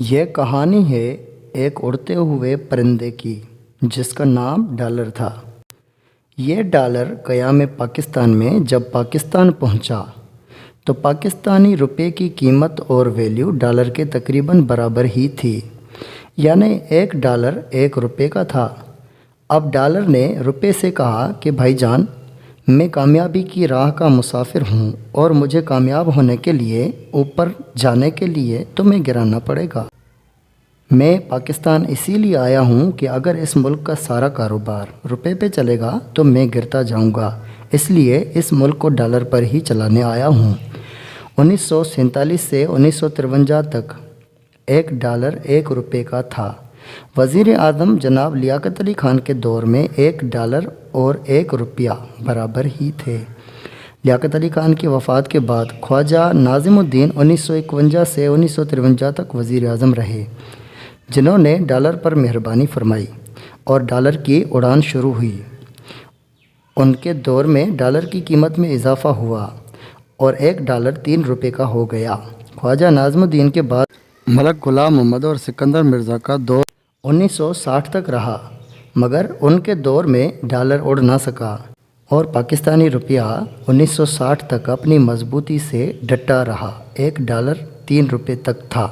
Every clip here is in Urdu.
یہ کہانی ہے ایک اڑتے ہوئے پرندے کی جس کا نام ڈالر تھا۔ یہ ڈالر قیام پاکستان میں جب پاکستان پہنچا تو پاکستانی روپے کی قیمت اور ویلیو ڈالر کے تقریباً برابر ہی تھی، یعنی ایک ڈالر ایک روپے کا تھا۔ اب ڈالر نے روپے سے کہا کہ بھائی جان، میں کامیابی کی راہ کا مسافر ہوں اور مجھے کامیاب ہونے کے لیے، اوپر جانے کے لیے تمہیں گرانا پڑے گا۔ میں پاکستان اسی لیے آیا ہوں کہ اگر اس ملک کا سارا کاروبار روپے پہ چلے گا تو میں گرتا جاؤں گا، اس لیے اس ملک کو ڈالر پر ہی چلانے آیا ہوں۔ 1947 سے 1953 تک ایک ڈالر ایک روپے کا تھا۔ وزیر اعظم جناب لیاقت علی خان کے دور میں ایک ڈالر اور ایک روپیہ برابر ہی تھے۔ لیاقت علی خان کی وفات کے بعد خواجہ ناظم الدین 1951 سے 1953 تک وزیر اعظم رہے، جنہوں نے ڈالر پر مہربانی فرمائی اور ڈالر کی اڑان شروع ہوئی۔ ان کے دور میں ڈالر کی قیمت میں اضافہ ہوا اور ایک ڈالر 3 روپے کا ہو گیا۔ خواجہ ناظم الدین کے بعد ملک غلام محمد اور سکندر مرزا کا دور 1960 تک رہا، مگر ان کے دور میں ڈالر اڑ نہ سکا اور پاکستانی روپیہ 1960 تک اپنی مضبوطی سے ڈٹا رہا، ایک ڈالر 3 روپے تک تھا۔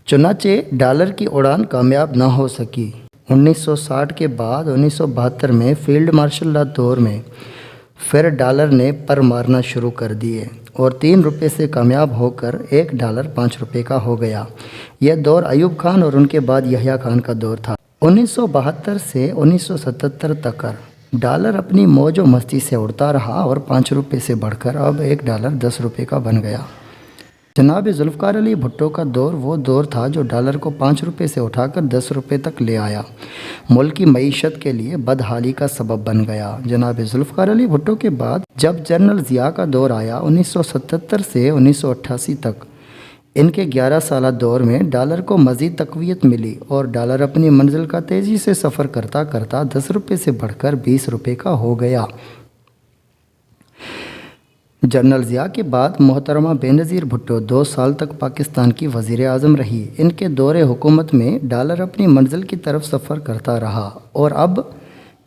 چنانچہ ڈالر کی اڑان کامیاب نہ ہو سکی۔ 1960 کے بعد 1972 میں فیلڈ مارشل لا دور میں پھر ڈالر نے پر مارنا شروع کر دیے اور 3 روپے سے کامیاب ہو کر ایک ڈالر 5 روپے کا ہو گیا۔ یہ دور ایوب خان اور ان کے بعد یحییٰ خان کا دور تھا۔ 1972 سے 1977 تک ڈالر اپنی موج و مستی سے اڑتا رہا اور 5 روپے سے بڑھ کر اب ایک ڈالر 10 روپے کا بن گیا۔ جناب ذوالفقار علی بھٹو کا دور وہ دور تھا جو ڈالر کو 5 روپے سے اٹھا کر 10 روپے تک لے آیا، ملک کی معیشت کے لیے بدحالی کا سبب بن گیا۔ جناب ذوالفقار علی بھٹو کے بعد جب جنرل ضیاء کا دور آیا 1977 سے 1988 تک، ان کے 11 سالہ دور میں ڈالر کو مزید تقویت ملی اور ڈالر اپنی منزل کا تیزی سے سفر کرتا کرتا 10 روپے سے بڑھ کر 20 روپے کا ہو گیا۔ جنرل ضیاء کے بعد محترمہ بینظیر بھٹو 2 سال تک پاکستان کی وزیر اعظم رہی۔ ان کے دور حکومت میں ڈالر اپنی منزل کی طرف سفر کرتا رہا اور اب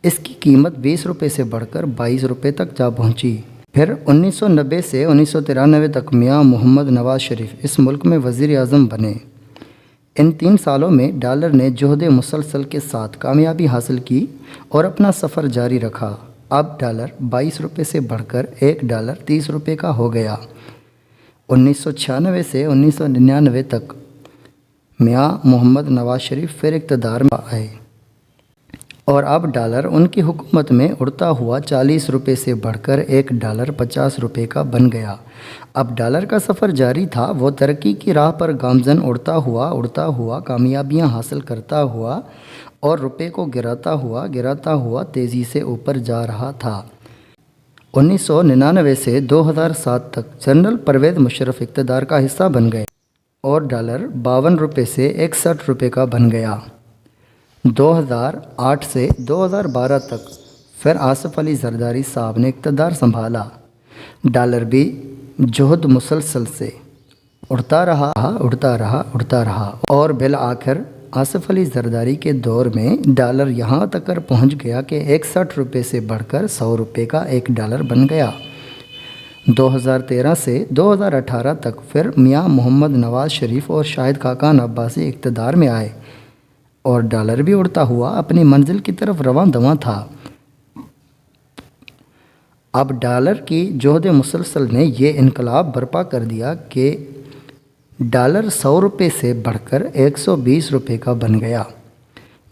اس کی قیمت 20 روپے سے بڑھ کر 22 روپے تک جا پہنچی۔ پھر 1990 سے 1993 تک میاں محمد نواز شریف اس ملک میں وزیر اعظم بنے۔ ان 3 سالوں میں ڈالر نے جہد مسلسل کے ساتھ کامیابی حاصل کی اور اپنا سفر جاری رکھا۔ اب ڈالر 22 روپے سے بڑھ کر ایک ڈالر 30 روپے کا ہو گیا۔ 1996 سے 1999 تک میاں محمد نواز شریف پھر اقتدار میں آئے اور اب ڈالر ان کی حکومت میں اڑتا ہوا 40 روپے سے بڑھ کر ایک ڈالر 50 روپے کا بن گیا۔ اب ڈالر کا سفر جاری تھا، وہ ترقی کی راہ پر گامزن اڑتا ہوا کامیابیاں حاصل کرتا ہوا اور روپے کو گراتا ہوا تیزی سے اوپر جا رہا تھا۔ 1999 سے 2007 تک جنرل پرویز مشرف اقتدار کا حصہ بن گئے اور ڈالر 52 روپے سے 61 روپے کا بن گیا۔ 2008 سے 2012 تک پھر آصف علی زرداری صاحب نے اقتدار سنبھالا۔ ڈالر بھی جہد مسلسل سے اڑتا رہا اور بالآخر آصف علی زرداری کے دور میں ڈالر یہاں تک پہنچ گیا کہ 61 روپے سے بڑھ کر 100 روپے کا ایک ڈالر بن گیا۔ 2013 سے 2018 تک پھر میاں محمد نواز شریف اور شاہد خاقان عباسی اقتدار میں آئے اور ڈالر بھی اڑتا ہوا اپنی منزل کی طرف رواں دواں تھا۔ اب ڈالر کی جہد مسلسل نے یہ انقلاب برپا کر دیا کہ ڈالر 100 روپے سے بڑھ کر 120 روپے کا بن گیا۔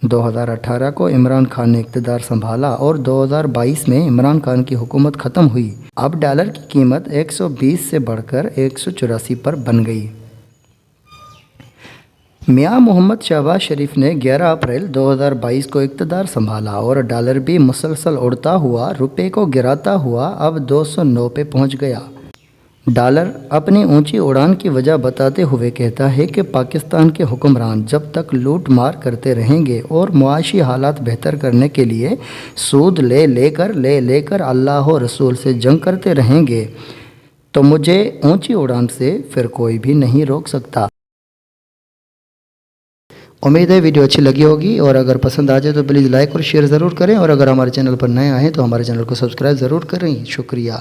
2018 کو عمران خان نے اقتدار سنبھالا اور 2022 میں عمران خان کی حکومت ختم ہوئی۔ اب ڈالر کی قیمت 120 سے بڑھ کر 184 پر بن گئی۔ میاں محمد شہباز شریف نے 11 اپریل 2022 کو اقتدار سنبھالا اور ڈالر بھی مسلسل اڑتا ہوا روپے کو گراتا ہوا اب 209 پہ پہنچ گیا۔ ڈالر اپنی اونچی اڑان کی وجہ بتاتے ہوئے کہتا ہے کہ پاکستان کے حکمران جب تک لوٹ مار کرتے رہیں گے اور معاشی حالات بہتر کرنے کے لیے سود لے کر اللہ و رسول سے جنگ کرتے رہیں گے تو مجھے اونچی اڑان سے پھر کوئی بھی نہیں روک سکتا۔ امید ہے ویڈیو اچھی لگی ہوگی، اور اگر پسند آ جائے تو پلیز لائک اور شیئر ضرور کریں، اور اگر ہمارے چینل پر نئے آئیں تو ہمارے چینل کو سبسکرائب ضرور کریں۔ شکریہ۔